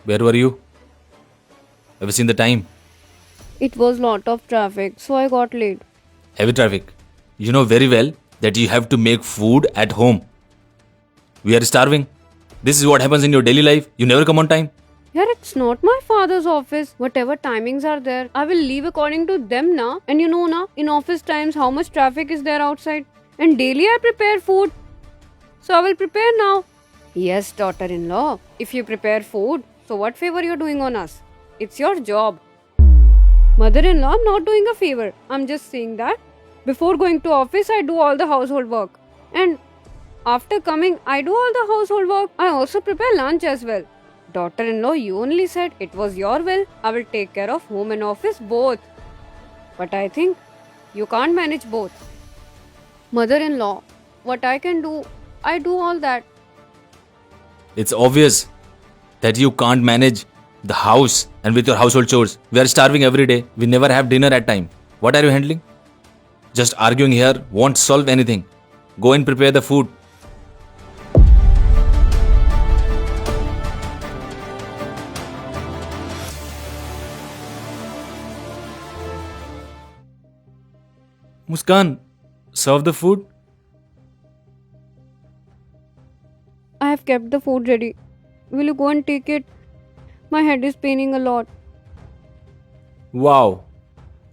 Where were you? Have you seen the time? It was lot of traffic, so I got late. Heavy traffic. You know very well that you have to make food at home. We are starving. This is what happens in your daily life. You never come on time. Yeah, it's not my father's office. Whatever timings are there, I will leave according to them now. And you know now, in office times, how much traffic is there outside. And daily I prepare food. So I will prepare now. Yes, daughter-in-law. If you prepare food, so what favor you're doing on us? It's your job. Mother-in-law, I'm not doing a favor. I'm just saying that before going to office, I do all the household work. And after coming, I do all the household work. I also prepare lunch as well. Daughter-in-law, you only said it was your will. I will take care of home and office both. But I think you can't manage both. Mother-in-law, what I can do, I do all that. It's obvious that you can't manage the house and with your household chores. We are starving every day. We never have dinner at time. What are you handling? Just arguing here won't solve anything. Go and prepare the food. Muskan, serve the food. I have kept the food ready. Will you go and take it? My head is paining a lot. Wow.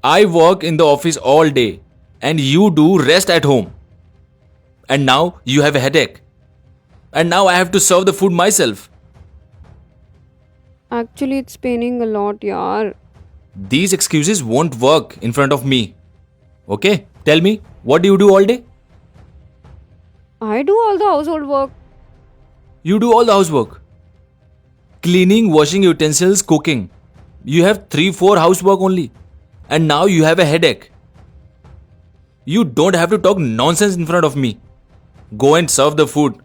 I work in the office all day and you do rest at home. And now you have a headache. And now I have to serve the food myself. Actually, it's paining a lot, yaar. These excuses won't work in front of me. Okay? Tell me, what do you do all day? I do all the household work. You do all the housework. Cleaning, washing utensils, cooking. You have 3-4 housework only. And now you have a headache. You don't have to talk nonsense in front of me. Go and serve the food.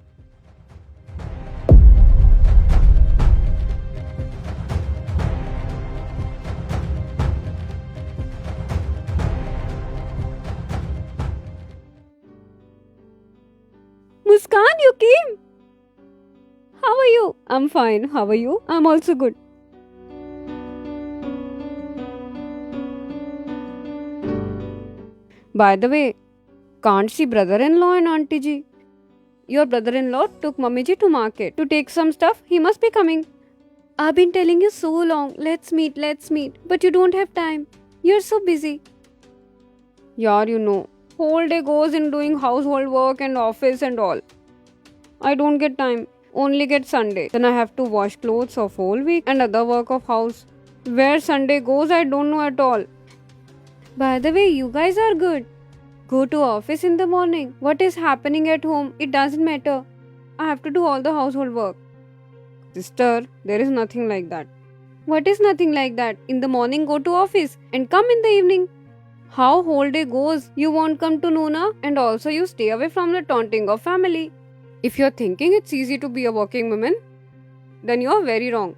Muskan, you came. How are you? I'm fine. How are you? I'm also good. By the way, can't see brother-in-law and auntie ji. Your brother-in-law took mummy ji to market to take some stuff. He must be coming. I've been telling you so long. Let's meet, let's meet. But you don't have time. You're so busy. Yeah, you know. Whole day goes in doing household work and office and all. I don't get time. Only get Sunday. Then I have to wash clothes of whole week and other work of house. Where Sunday goes, I don't know at all. By the way, you guys are good. Go to office in the morning. What is happening at home, it doesn't matter. I have to do all the household work. Sister, there is nothing like that. What is nothing like that? In the morning go to office and come in the evening. How whole day goes, you won't come to Nuna and also you stay away from the taunting of family. If you're thinking it's easy to be a working woman, then you're very wrong.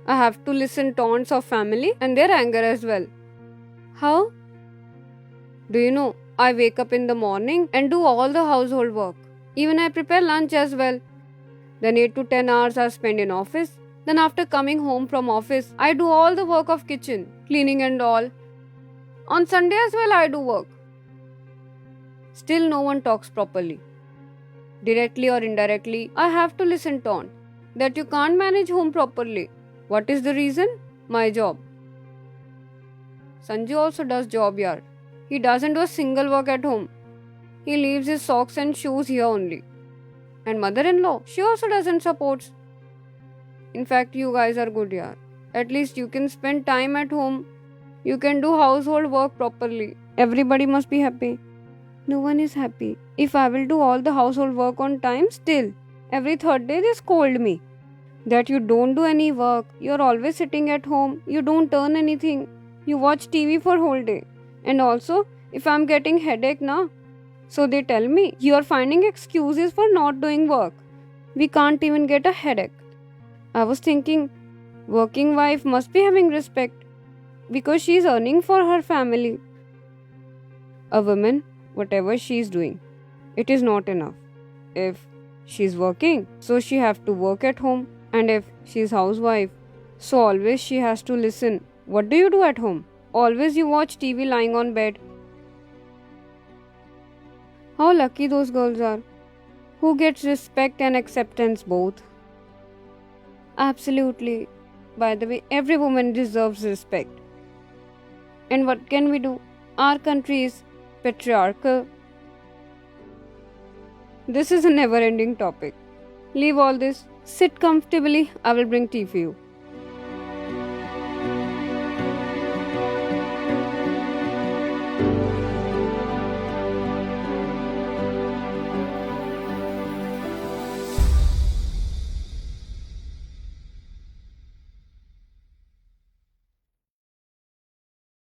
I have to listen taunts of family and their anger as well. How? Do you know, I wake up in the morning and do all the household work. Even I prepare lunch as well. Then 8 to 10 hours are spent in office. Then after coming home from office, I do all the work of kitchen, cleaning and all. On Sunday as well I do work. Still no one talks properly. Directly or indirectly, I have to listen taunt that you can't manage home properly. What is the reason? My job. Sanju also does job here. He doesn't do a single work at home. He leaves his socks and shoes here only. And mother-in-law, she also doesn't support. In fact, you guys are good here. At least you can spend time at home. You can do household work properly. Everybody must be happy. No one is happy. If I will do all the household work on time, still, every third day they scold me. That you don't do any work. You're always sitting at home. You don't earn anything. You watch TV for whole day. And also, if I'm getting headache now, so they tell me, you're finding excuses for not doing work. We can't even get a headache. I was thinking, working wife must be having respect because she's earning for her family. A woman, whatever she's doing, it is not enough. If she's working, so she have to work at home. And if she's housewife, So always she has to listen. What do you do at home? Always you watch TV lying on bed. How lucky those girls are. Who gets respect and acceptance both? Absolutely. By the way, every woman deserves respect. And what can we do? Our country is patriarchal. This is a never ending topic. Leave all this. Sit comfortably. I will bring tea for you.